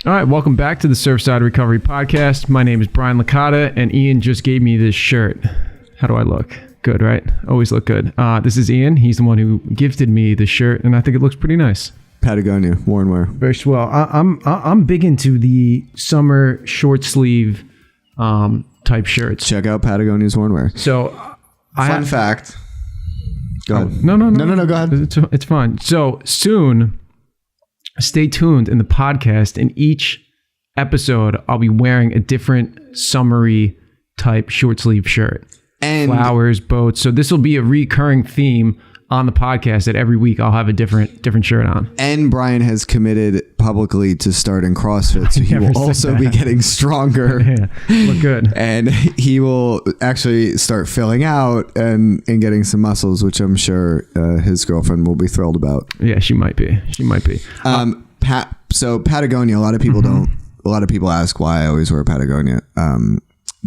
All right, welcome back to the Surfside Recovery Podcast. My name is Brian Licata, and Ian just gave me this shirt. How do I look? Good, right? Always look good. This is Ian. He's the one who gifted me the shirt, and I think it looks pretty nice. Patagonia, worn wear. Very swell. I'm big into the summer short sleeve type shirts. Check out Patagonia's worn wear. So, fun fact. Go ahead. No. Go ahead. It's fine. So soon, stay tuned in the podcast. In each episode, I'll be wearing a different summery type short sleeve shirt. And flowers, boats. So this will be a recurring theme on the podcast that every week I'll have a different shirt on. And Brian has committed publicly to starting CrossFit, so he will also be getting stronger. Yeah, look good. And he will actually start filling out and getting some muscles, which I'm sure his girlfriend will be thrilled about. Yeah, she might be. So Patagonia, a lot of people don't. A lot of people ask why I always wear Patagonia.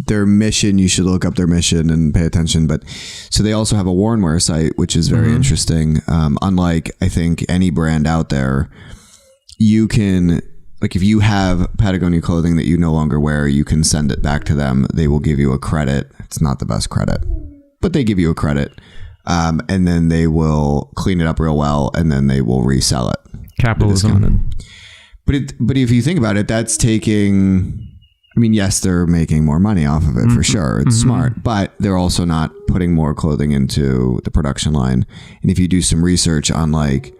Their mission, you should look up their mission and pay attention. But so they also have a worn wear site, which is very interesting. Unlike, I think, any brand out there, you can, like, if you have Patagonia clothing that you no longer wear, you can send it back to them. They will give you a credit. It's not the best credit, but they give you a credit. And then they will clean it up real well, and then they will resell it. Capitalism. But if you think about it, that's taking... I mean, yes, they're making more money off of it for sure. It's smart, but they're also not putting more clothing into the production line. And if you do some research on like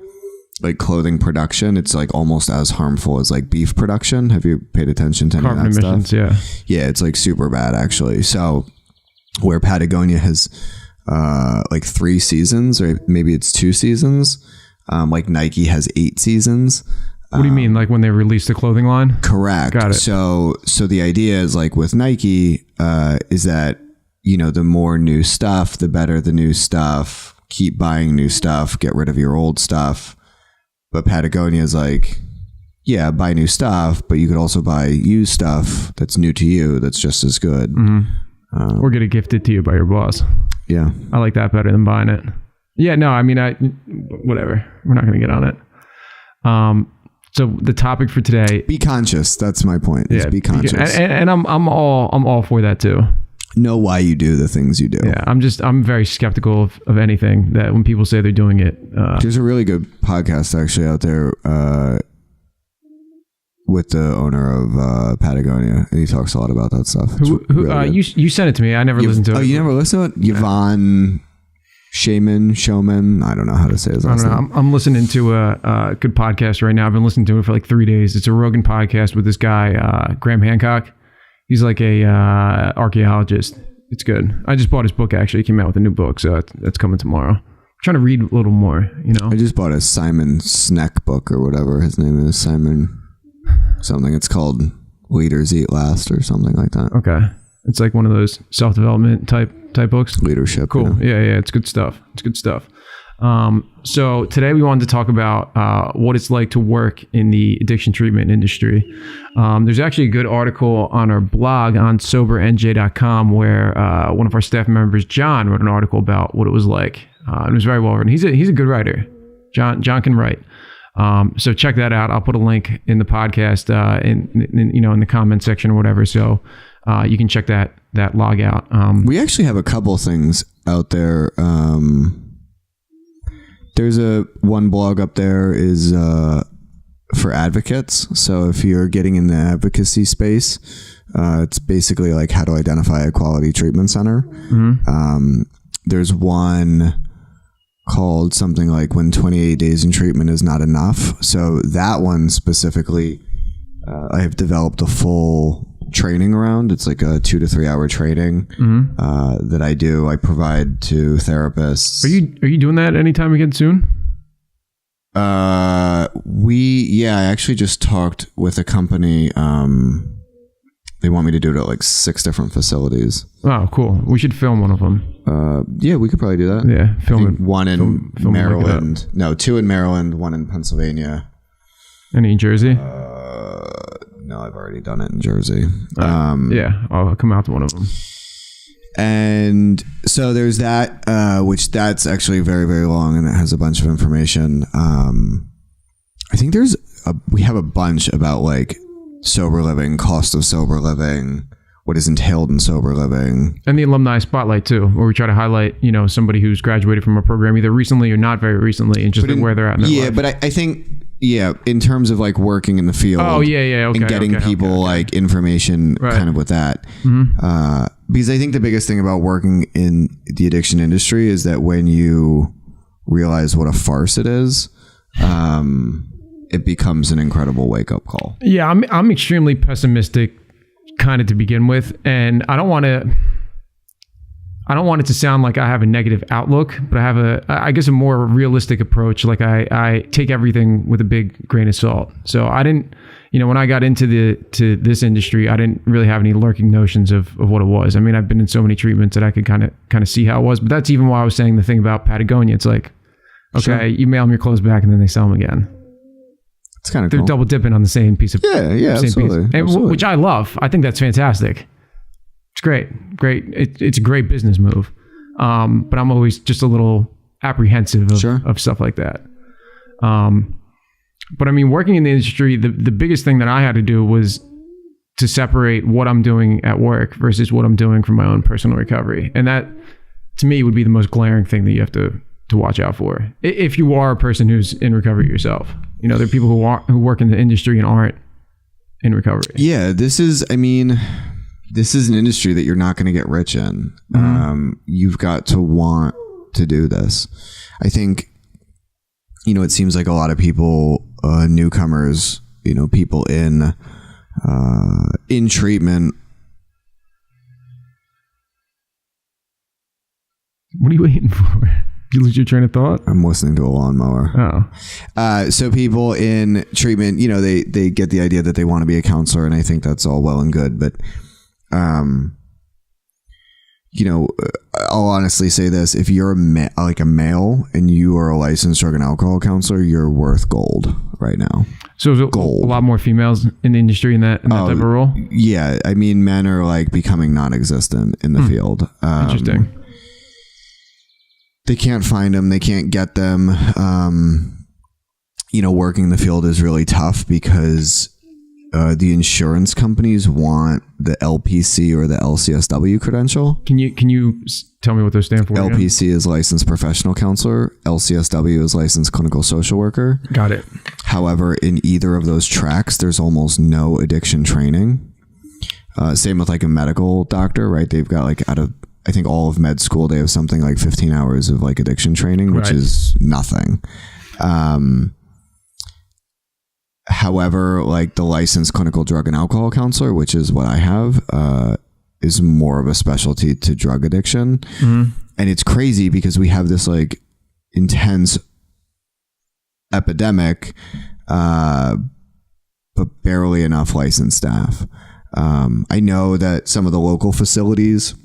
clothing production, it's like almost as harmful as like beef production. Have you paid attention to any carbon of that emissions, stuff? Yeah, it's like super bad actually. So where Patagonia has like 3 seasons, or maybe it's 2 seasons, like Nike has 8 seasons. What do you mean? Like when they release the clothing line? Correct. Got it. So the idea is, like with Nike, is that, you know, the more new stuff, the better the new stuff. Keep buying new stuff, get rid of your old stuff. But Patagonia is like, yeah, buy new stuff, but you could also buy used stuff that's new to you, that's just as good. Or get it gifted to you by your boss. Yeah. I like that better than buying it. Yeah, no, I mean, whatever. We're not going to get on it. So the topic for today: be conscious. That's my point. Yeah, be conscious. And I'm all for that too. Know why you do the things you do. Yeah, I'm very skeptical of anything that when people say they're doing it. There's a really good podcast actually out there with the owner of Patagonia, and he talks a lot about that stuff. You sent it to me. I never listened to it. Oh, you never listened to it? Yvonne Showman. I don't know how to say his last name. I'm listening to a good podcast right now. I've been listening to it for like 3 days. It's a Rogan podcast with this guy, Graham Hancock. He's like a archaeologist. It's good. I just bought his book, actually. He came out with a new book, so that's coming tomorrow. I'm trying to read a little more, you know. I just bought a Simon Sinek book, or whatever his name is. Simon something. It's called Leaders Eat Last or something like that. Okay. It's like one of those self-development type books. Leadership. Cool. Yeah. It's good stuff. So today we wanted to talk about what it's like to work in the addiction treatment industry. There's actually a good article on our blog on SoberNJ.com where one of our staff members, John, wrote an article about what it was like. It was very well written. He's a good writer. John can write. So check that out. I'll put a link in the podcast in the comment section or whatever. So you can check that log out. We actually have a couple things out there. There's one blog up there is for advocates. So if you're getting in the advocacy space, it's basically like how to identify a quality treatment center. There's one called something like when 28 days in treatment is not enough. So that one specifically, I have developed a full training around. It's like a 2 to 3 hour training that I do. I provide to therapists. Are you doing that anytime again soon? I actually just talked with a company. They want me to do it at like 6 different facilities. Oh, cool. We should film one of them. Yeah, we could probably do that. Yeah, film it. One in Maryland. No, 2 in Maryland, 1 in Pennsylvania. Any in Jersey? No, I've already done it in Jersey. Yeah, I'll come out to one of them. And so there's that, which that's actually very, very long, and it has a bunch of information. I think we have a bunch about like sober living, cost of sober living, what is entailed in sober living. And the alumni spotlight too, where we try to highlight, somebody who's graduated from a program either recently or not very recently, and just where they're at in their life. But I think, in terms of like working in the field. Oh, yeah. Okay, and getting people like information kind of with that. Mm-hmm. Because I think the biggest thing about working in the addiction industry is that when you realize what a farce it is, it becomes an incredible wake-up call. Yeah, I'm extremely pessimistic kind of to begin with, and I don't want it to sound like I have a negative outlook, but I have I guess a more realistic approach. Like I take everything with a big grain of salt. So I didn't, when I got into this industry, I didn't really have any lurking notions of what it was. I mean, I've been in so many treatments that I could kind of see how it was, but that's even why I was saying the thing about Patagonia. It's like, okay, sure. You mail them your clothes back and then they sell them again. It's kind of They're cool. double dipping on the same piece of absolutely. Absolutely. Which I love. I think that's fantastic. It's great. It's a great business move. But I'm always just a little apprehensive of stuff like that. But I mean, working in the industry, the biggest thing that I had to do was to separate what I'm doing at work versus what I'm doing for my own personal recovery. And that, to me, would be the most glaring thing that you have to watch out for. If you are a person who's in recovery yourself. There are people who work in the industry and aren't in recovery. Yeah, this is an industry that you're not going to get rich in. Mm-hmm. You've got to want to do this. I think, it seems like a lot of people, newcomers, people in treatment. What are you waiting for? Did you lose your train of thought? I'm listening to a lawnmower. Oh. So people in treatment, they get the idea that they want to be a counselor, and I think that's all well and good. But, I'll honestly say this. If you're a male and you are a licensed drug and alcohol counselor, you're worth gold right now. So is it gold. A lot more females in the industry in that type of role? Yeah. I mean, men are like becoming non-existent in the field. Interesting. They can't find them. They can't get them. Working in the field is really tough because the insurance companies want the LPC or the LCSW credential. Can you tell me what those stand for? LPC is licensed professional counselor. LCSW is licensed clinical social worker. Got it. However, in either of those tracks, there's almost no addiction training. Same with like a medical doctor, right? They've got like I think all of med school, they have something like 15 hours of like addiction training, which is nothing. However, like the licensed clinical drug and alcohol counselor, which is what I have, is more of a specialty to drug addiction. Mm-hmm. And it's crazy because we have this like intense epidemic, but barely enough licensed staff. I know that some of the local facilities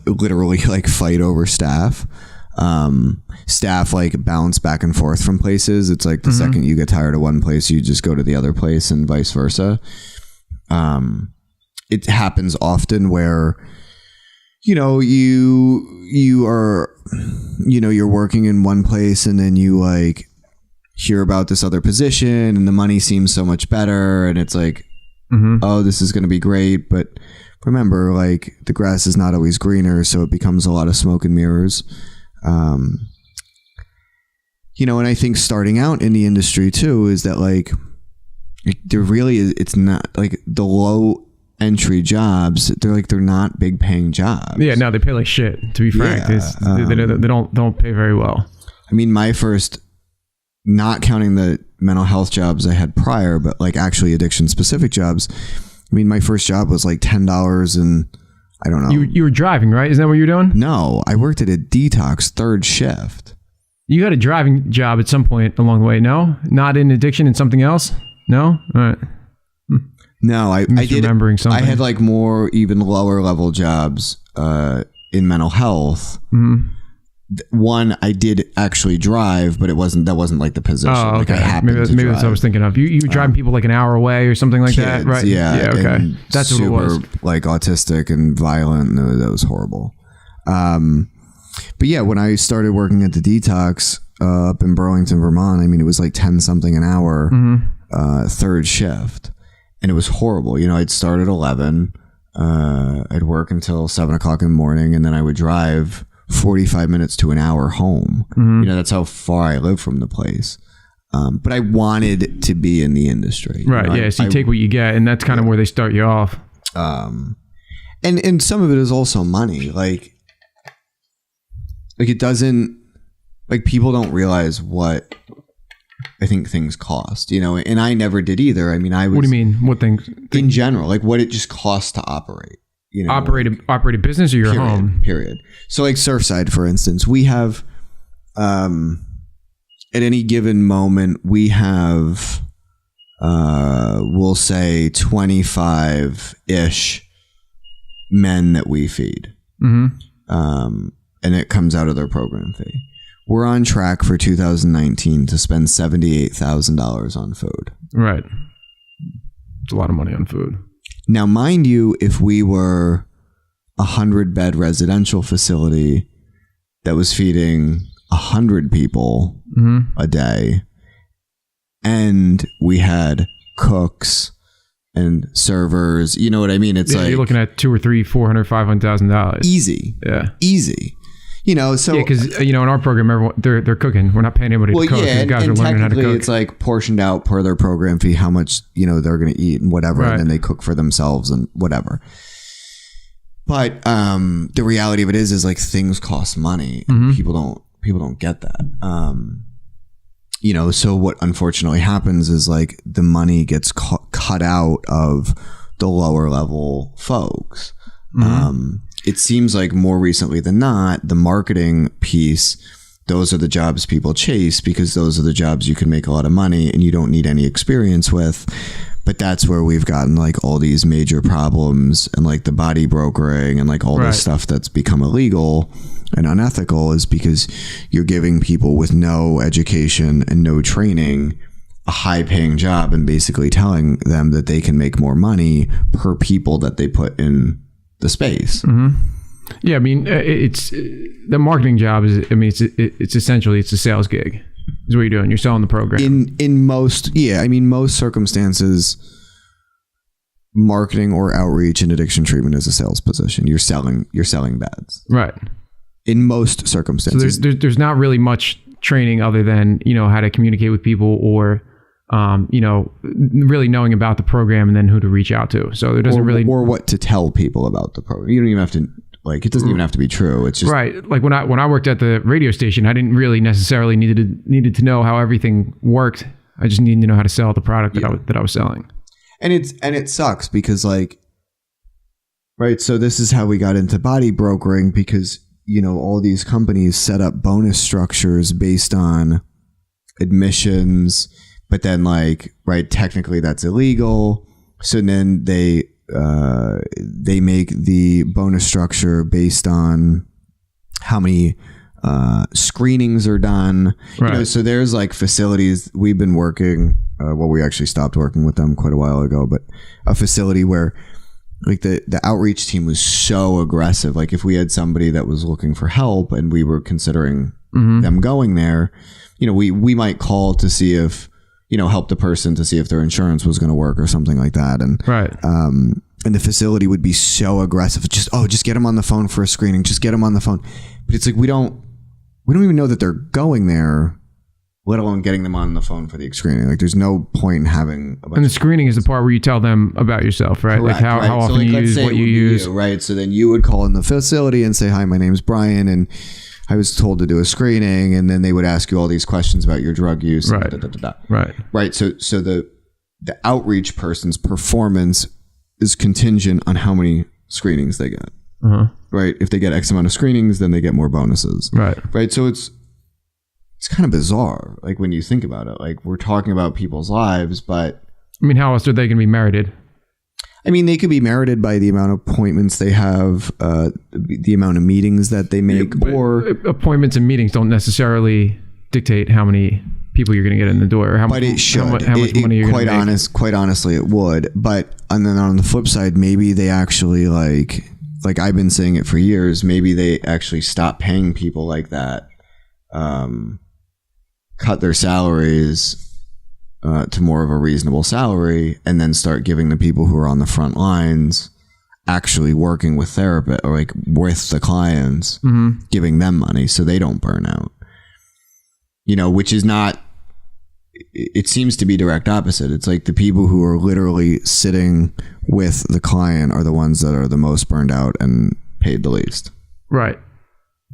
literally like fight over staff. Staff like bounce back and forth from places. It's like the second you get tired of one place, you just go to the other place and vice versa. It happens often where, you are, you're working in one place and then you like hear about this other position and the money seems so much better. And it's like, oh, this is going to be great. But remember, like the grass is not always greener. So it becomes a lot of smoke and mirrors. And I think starting out in the industry too is that like there really is, it's not like the low entry jobs. They're not big paying jobs. Yeah, no, they pay like shit. To be frank, they don't pay very well. I mean, my first, not counting the mental health jobs I had prior, but like actually addiction specific jobs. I mean, my first job was like $10 and I don't know. You were driving, right? Isn't that what you're doing? No, I worked at a detox third shift. You had a driving job at some point along the way, no? Not in addiction and something else? No? All right. No, I did. Remembering something. I had like more even lower level jobs in mental health. Mm-hmm. One, I did actually drive, but that wasn't like the position. Oh, okay. Like maybe that's what I was thinking of. You were driving people like an hour away or something like kids, that, right? Yeah. Okay. That's what it was. Like autistic and violent. That was horrible. But yeah, when I started working at the detox up in Burlington, Vermont, I mean, it was like 10 something an hour, third shift. and it was horrible. I'd start at 11. I'd work until 7 o'clock in the morning, and then I would drive 45 minutes to an hour home. That's how far I live from the place. But I wanted to be in the industry. Right. So you take what you get, and that's kind of where they start you off. And some of it is also money. Like it doesn't, like, people don't realize what I think things cost, and I never did either. I mean, what do you mean? What things? In general, like what it just costs to operate, operate a business or your home. Period. So like Surfside, for instance, we have, at any given moment, we have, we'll say 25-ish men that we feed. And it comes out of their program fee. We're on track for 2019 to spend $78,000 on food. Right. It's a lot of money on food. Now, mind you, if we were a 100-bed residential facility that was feeding 100 people a day, and we had cooks and servers, you know what I mean? It's like you're looking at $200,000 or $300,000, $400,000, $500,000. Easy. Yeah. Easy. So because in our program, everyone they're cooking. We're not paying anybody to cook. Yeah, guys are learning how to cook. It's like portioned out per their program fee, how much they're going to eat and whatever, and then they cook for themselves and whatever. But the reality of it is like things cost money. And people don't get that. So what unfortunately happens is like the money gets cut out of the lower level folks. It seems like more recently than not, the marketing piece, those are the jobs people chase because those are the jobs you can make a lot of money and you don't need any experience with. But that's where we've gotten like all these major problems and like the body brokering and like all this stuff that's become illegal and unethical is because you're giving people with no education and no training a high paying job and basically telling them that they can make more money per people that they put in the space. Yeah, I mean, it's the marketing job is. I mean, it's essentially it's a sales gig. Is what you're doing. You're selling the program. In most circumstances, marketing or outreach and addiction treatment is a sales position. You're selling beds. Right. In most circumstances, so there's not really much training other than how to communicate with people or really knowing about the program and then who to reach out to. So there doesn't or what to tell people about the program. You don't even have to it doesn't even have to be true. It's just right. Like when I worked at the radio station, I didn't really necessarily needed to know how everything worked. I just needed to know how to sell the product that I was selling. And it sucks because right. So this is how we got into body brokering because all these companies set up bonus structures based on admissions. But then technically that's illegal. So then they make the bonus structure based on how many screenings are done. Right. So there's facilities we've been working. We actually stopped working with them quite a while ago, but a facility where the outreach team was so aggressive. Like if we had somebody that was looking for help and we were considering them going there, we might call to see if help the person to see if their insurance was going to work or something like that. And and the facility would be so aggressive. Just get them on the phone for a screening. Just get them on the phone. But it's like we don't even know that they're going there, let alone getting them on the phone for the screening. Like there's no point in having a bunch. And the screening is the part where you tell them about yourself, right? Correct, like how often you use, what you use. Right. So then you would call in the facility and say, "Hi, my name's Brian, and I was told to do a screening," and then they would ask you all these questions about your drug use. Right. Right. So the outreach person's performance is contingent on how many screenings they get. Right. If they get X amount of screenings, then they get more bonuses. Right. Right. So it's kind of bizarre. Like when you think about it, like we're talking about people's lives, but I mean, how else are they going to be merited? I mean, they could be merited by the amount of appointments they have, the amount of meetings that they make, or appointments and meetings don't necessarily dictate how many people you're going to get in the door, or how much money you're going to make. Quite honestly, it would. But and then on the flip side, maybe they actually like I've been saying it for years. Maybe they actually stop paying people like that, cut their salaries, to more of a reasonable salary, and then start giving the people who are on the front lines actually working with therapists or like with the clients, giving them money so they don't burn out. Which is not, it seems to be direct opposite. It's like the people who are literally sitting with the client are the ones that are the most burned out and paid the least. Right.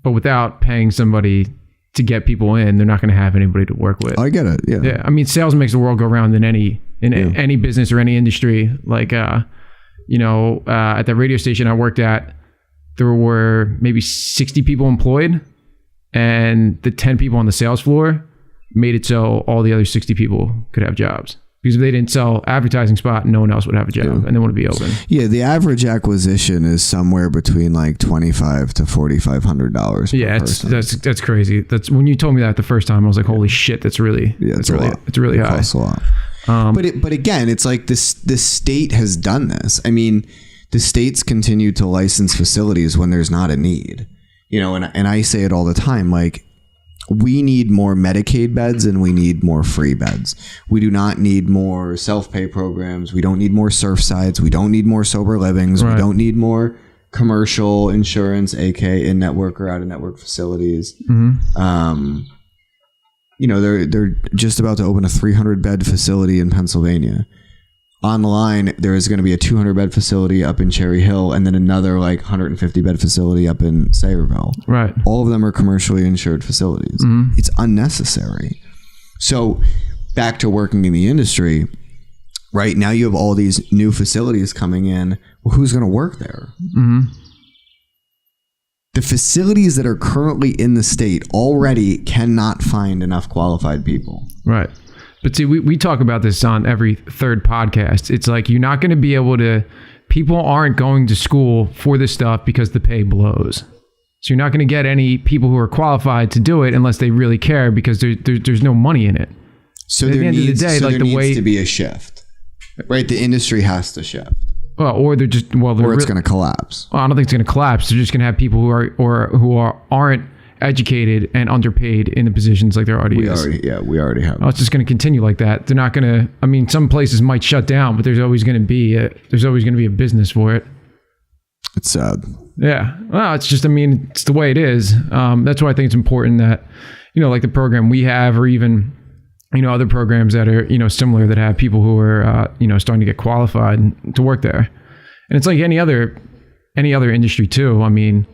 But without paying somebody to get people in, they're not going to have anybody to work with. I get it. Yeah. Yeah. I mean, sales makes the world go round in any business or any industry. Like, at the radio station I worked at, there were maybe 60 people employed, and the 10 people on the sales floor made it so all the other 60 people could have jobs. Because if they didn't sell advertising spot, no one else would have a job, and they wouldn't be open. Yeah, the average acquisition is somewhere between like $2,500 to $4,500. Yeah, that's crazy. That's when you told me that the first time, I was like, holy shit, it's really high. It costs a lot. But again, it's like this state has done this. I mean, the states continue to license facilities when there's not a need. And I say it all the time, like, we need more Medicaid beds and we need more free beds. We do not need more self-pay programs. We don't need more Surfsides. We don't need more sober livings. Right. We don't need more commercial insurance, aka in-network or out-of-network facilities. They're just about to open a 300-bed facility in Pennsylvania. Online, there is going to be a 200-bed facility up in Cherry Hill, and then another 150-bed facility up in Sayreville. Right. All of them are commercially insured facilities. It's unnecessary. So back to working in the industry, right? Now you have all these new facilities coming in. Well, who's going to work there? The facilities that are currently in the state already cannot find enough qualified people. Right. But see, we talk about this on every third podcast. It's like, you're not going to be able to, people aren't going to school for this stuff because the pay blows. So you're not going to get any people who are qualified to do it unless they really care, because there's no money in it. So at the end of the day, there needs to be a shift, right? The industry has to shift. Well, or they're just, or it's going to collapse. Well, I don't think it's going to collapse. They're just going to have people who aren't educated and underpaid in the positions like there already is. We already have. It's just going to continue like that. They're not going to. I mean, some places might shut down, but there's always going to be a business for it. It's sad. Yeah. Well, it's just. I mean, it's the way it is. That's why I think it's important that, like the program we have, or even, other programs that are, similar, that have people who are, starting to get qualified to work there. And it's like any other industry too. I mean,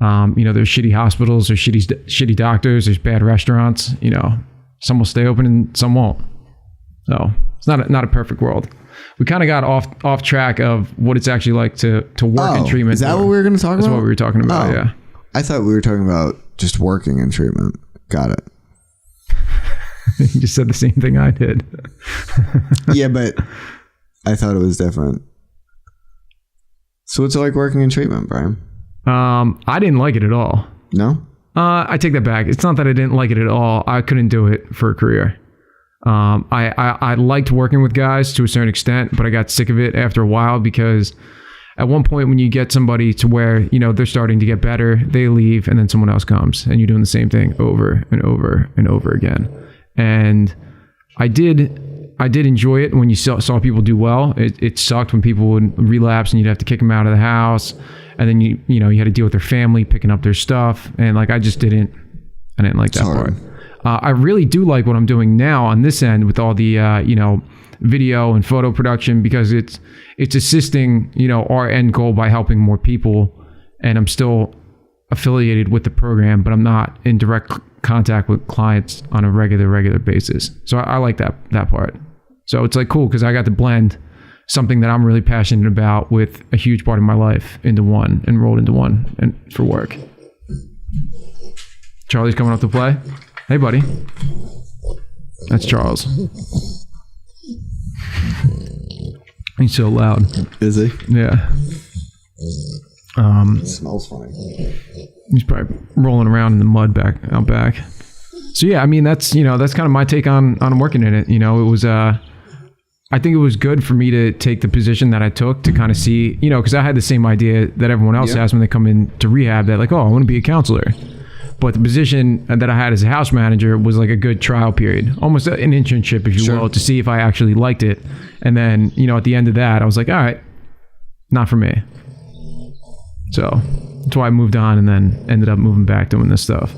there's shitty hospitals, there's shitty doctors, there's bad restaurants. Some will stay open and some won't. So it's not a perfect world. We kind of got off track of what it's actually like to work in treatment. Is that what we were going to talk about? That's what we were talking about. Yeah. I thought we were talking about just working in treatment. Got it. You just said the same thing I did. Yeah, but I thought it was different. So what's it like working in treatment, Brian? I didn't like it at all. No? I take that back. It's not that I didn't like it at all. I couldn't do it for a career. I liked working with guys to a certain extent, but I got sick of it after a while, because at one point when you get somebody to where, they're starting to get better, they leave, and then someone else comes, and you're doing the same thing over and over and over again. And I did enjoy it when you saw people do well. It sucked when people would relapse and you'd have to kick them out of the house. And then you had to deal with their family picking up their stuff, and I didn't like that part. I really do like what I'm doing now on this end with all the video and photo production, because it's assisting our end goal by helping more people, and I'm still affiliated with the program, but I'm not in direct contact with clients on a regular basis. So I like that part. So it's cool, because I got to blend something that I'm really passionate about with a huge part of my life rolled into one, and for work. Charlie's coming up to play. Hey, buddy. That's Charles. He's so loud. Is he? Yeah. It smells funny. He's probably rolling around in the mud out back. So yeah, I mean, that's kind of my take on working in it. It was I think it was good for me to take the position that I took to kind of see, because I had the same idea that everyone else has when they come into rehab, that I want to be a counselor. But the position that I had as a house manager was like a good trial period, almost an internship, if you will, to see if I actually liked it. And then, at the end of that, I was like, all right, not for me. So that's why I moved on and then ended up moving back doing this stuff.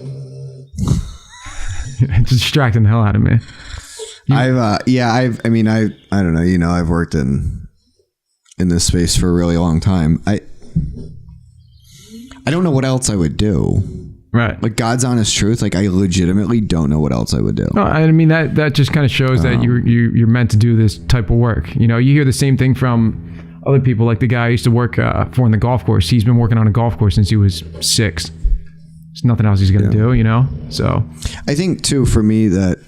It's distracting the hell out of me. I don't know, I've worked in this space for a really long time. I don't know what else I would do. Right. Like, God's honest truth, like, I legitimately don't know what else I would do. No, I mean, that just kind of shows that you're meant to do this type of work. You hear the same thing from other people, like the guy I used to work for in the golf course. He's been working on a golf course since he was 6. There's nothing else he's going to do, So I think too, for me, that,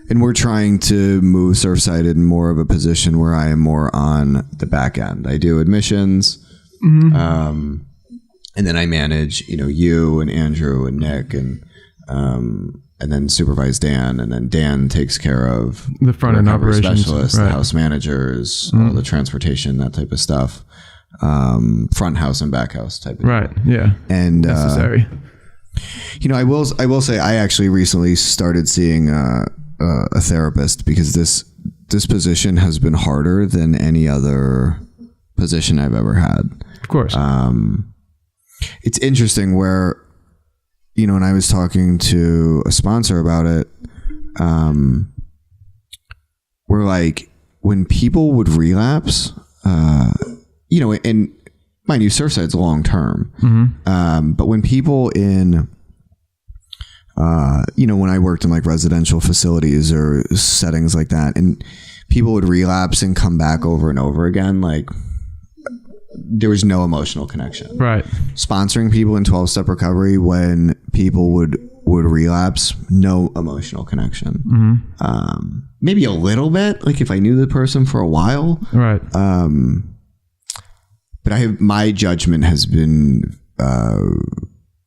and we're trying to move Surfside in more of a position where I am more on the back end. I do admissions, and then I manage, you and Andrew and Nick, and then supervise Dan, and then Dan takes care of the front end operations, specialists, the house managers, all the transportation, that type of stuff, front house and back house type of right, thing. yeah, and necessary. I will say I actually recently started seeing a therapist, because this position has been harder than any other position I've ever had. Of course. It's interesting where, when I was talking to a sponsor about it, where like when people would relapse, and mind you, Surfside's long term, but when people in, when I worked in like residential facilities or settings like that, and people would relapse and come back over and over again, like, there was no emotional connection. Right. Sponsoring people in 12-step recovery, when people would relapse, no emotional connection. Maybe a little bit, like if I knew the person for a while. Right. But my judgment has been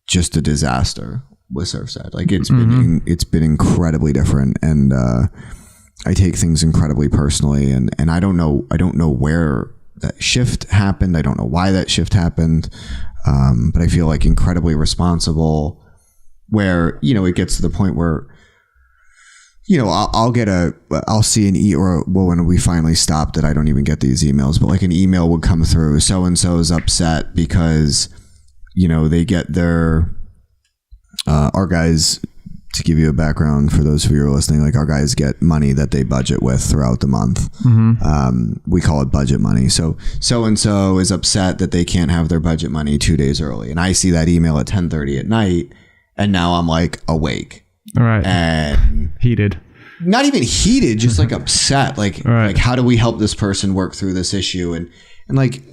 just a disaster with Surfside. Like, it's been incredibly different, and I take things incredibly personally, and I don't know where that shift happened. I don't know why that shift happened. But I feel like incredibly responsible, where, it gets to the point where, I'll see when we finally stopped it, I don't even get these emails, but like an email would come through, so-and-so is upset because, they get their, our guys, to give you a background for those of you who are listening, like, our guys get money that they budget with throughout the month. We call it budget money. So-and-so is upset that they can't have their budget money 2 days early. And I see that email at 10:30 at night, and now I'm like awake. All right. And heated. Not even heated, just like upset. Like, like, how do we help this person work through this issue? And like,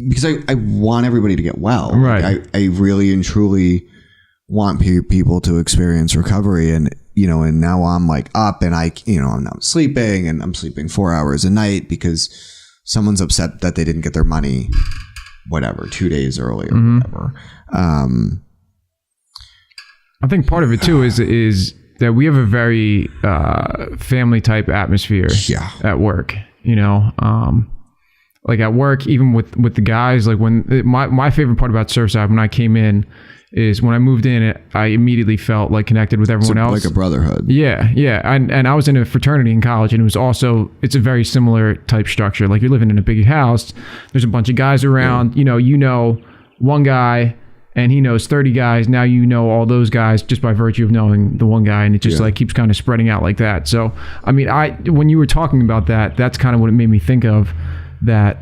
because I want everybody to get well. Right. Like, I really and truly want people to experience recovery, and and now I'm like up, and I'm not sleeping, and I'm sleeping 4 hours a night because someone's upset that they didn't get their money, 2 days early or whatever. I think part of it too is that we have a very family type atmosphere at work. Like at work, even with the guys, like my favorite part about Surfside when I came in is when I moved in, I immediately felt like connected with everyone else. Like a brotherhood. Yeah. And I was in a fraternity in college, and it's a very similar type structure. Like, you're living in a big house. There's a bunch of guys around, one guy and he knows 30 guys. Now, all those guys just by virtue of knowing the one guy, and it just like keeps kind of spreading out like that. So, I mean, when you were talking about that, that's kind of what it made me think of, that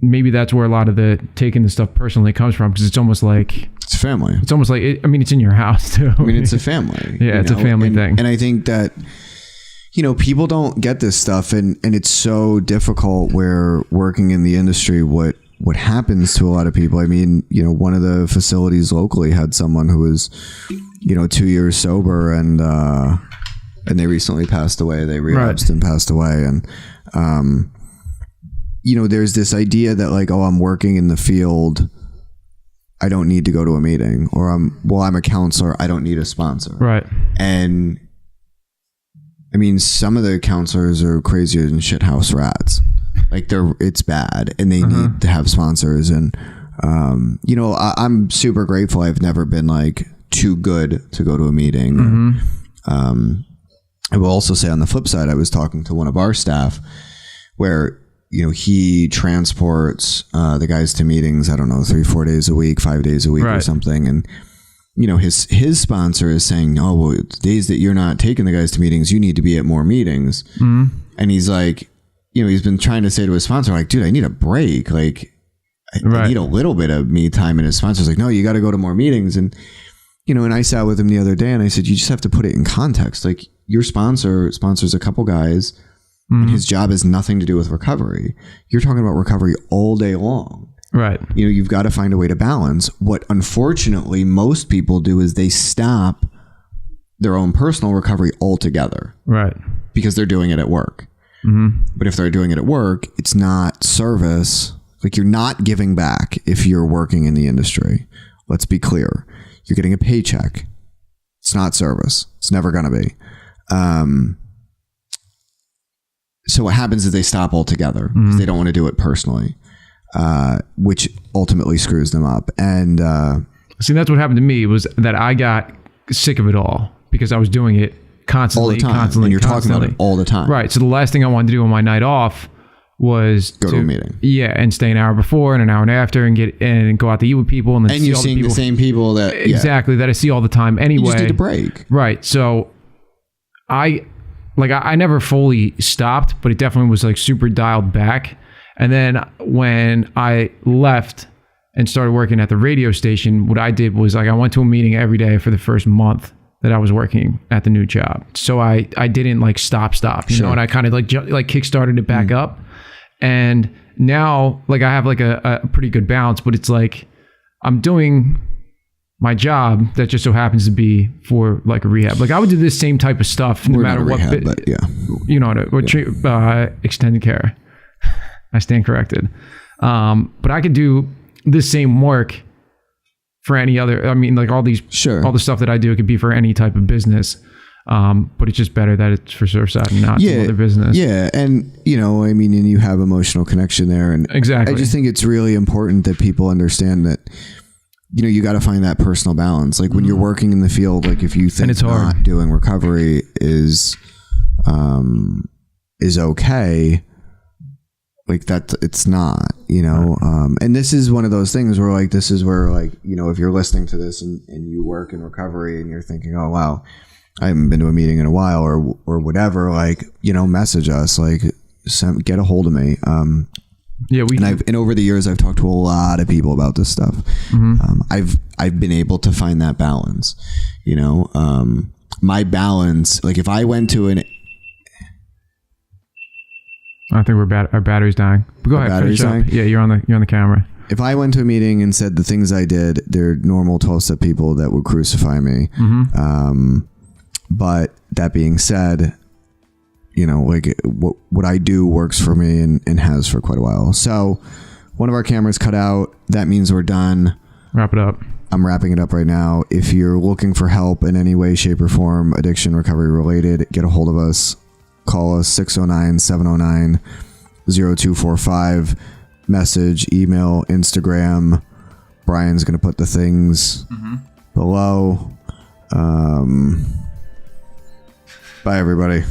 maybe that's where a lot of the taking the stuff personally comes from, because it's almost like it's family. It's almost like it's in your house too. I mean, it's a family. Yeah, it's a family thing. And I think that people don't get this stuff, and it's so difficult where working in the industry, what happens to a lot of people. I mean, one of the facilities locally had someone who was 2 years sober, and they recently passed away. They relapsed and passed away, and there's this idea that like, I'm working in the field, I don't need to go to a meeting, or I'm a counselor, I don't need a sponsor. Right. And I mean, some of the counselors are crazier than shithouse rats. Like, it's bad, and they need to have sponsors. And You know, I'm super grateful. I've never been like too good to go to a meeting. Mm-hmm. I will also say on the flip side, I was talking to one of our staff where, you know, he transports the guys to meetings, I don't know, 3-4 days a week, 5 days a week or something. And, you know, his sponsor is saying, oh, well, the days that you're not taking the guys to meetings, you need to be at more meetings. Mm-hmm. And he's like, you know, he's been trying to say to his sponsor, like, dude, I need a break. Like, I need a little bit of me time. And his sponsor's like, no, you got to go to more meetings. And, you know, and I sat with him the other day and I said, you just have to put it in context. Like, your sponsor sponsors a couple guys and his job has nothing to do with recovery. You're talking about recovery all day long. Right. You know, you've got to find a way to balance. What unfortunately most people do is they stop their own personal recovery altogether. Right. Because they're doing it at work. Mm-hmm. But if they're doing it at work, it's not service. Like, you're not giving back if you're working in the industry. Let's be clear. You're getting a paycheck. It's not service. It's never going to be. So what happens is they stop altogether because they don't want to do it personally, which ultimately screws them up. And see, that's what happened to me, was that I got sick of it all because I was doing it constantly, all the time. Constantly, and you're talking about it all the time. Right. So the last thing I wanted to do on my night off was go to a meeting. Yeah, and stay an hour before and an hour and after and go out to eat with people and then and you're seeing the same people that exactly that I see all the time anyway. You just need a break. Right. So I never fully stopped, but it definitely was like super dialed back. And then when I left and started working at the radio station, what I did was like I went to a meeting every day for the first month that I was working at the new job. So I didn't like stop, you know, and I kind of like kickstarted it back up. And now like I have like a pretty good balance, but it's like I'm doing my job that just so happens to be for like a rehab. Like I would do this same type of stuff no matter what. Rehab, but yeah, you know, extended care. I stand corrected. But I could do this same work for any other. I mean, like all the stuff that I do, it could be for any type of business. But it's just better that it's for Surfside and not some other business. Yeah, and you know, I mean, and you have emotional connection there, and exactly. I just think it's really important that people understand that. You know, you got to find that personal balance. Like when you're working in the field, like if you think it's not doing recovery is okay, like that, it's not, you know. And this is one of those things where like, this is where like, you know, if you're listening to this and you work in recovery and you're thinking, oh, wow, I haven't been to a meeting in a while or whatever, like, you know, message us, like get a hold of me. Yeah, and over the years, I've talked to a lot of people about this stuff. Mm-hmm. I've been able to find that balance. You know, my balance. Like if I went to I think our battery's dying. But go ahead, finish up. Yeah, you're on the camera. If I went to a meeting and said the things I did, they're normal 12-step people that would crucify me. Mm-hmm. But that being said, you know, like what I do works for me and has for quite a while. So one of our cameras cut out. That means we're done. Wrap it up. I'm wrapping it up right now. If you're looking for help in any way, shape, or form, addiction, recovery related, get a hold of us. Call us 609-709-0245. Message, email, Instagram. Brian's going to put the things below. Bye, everybody.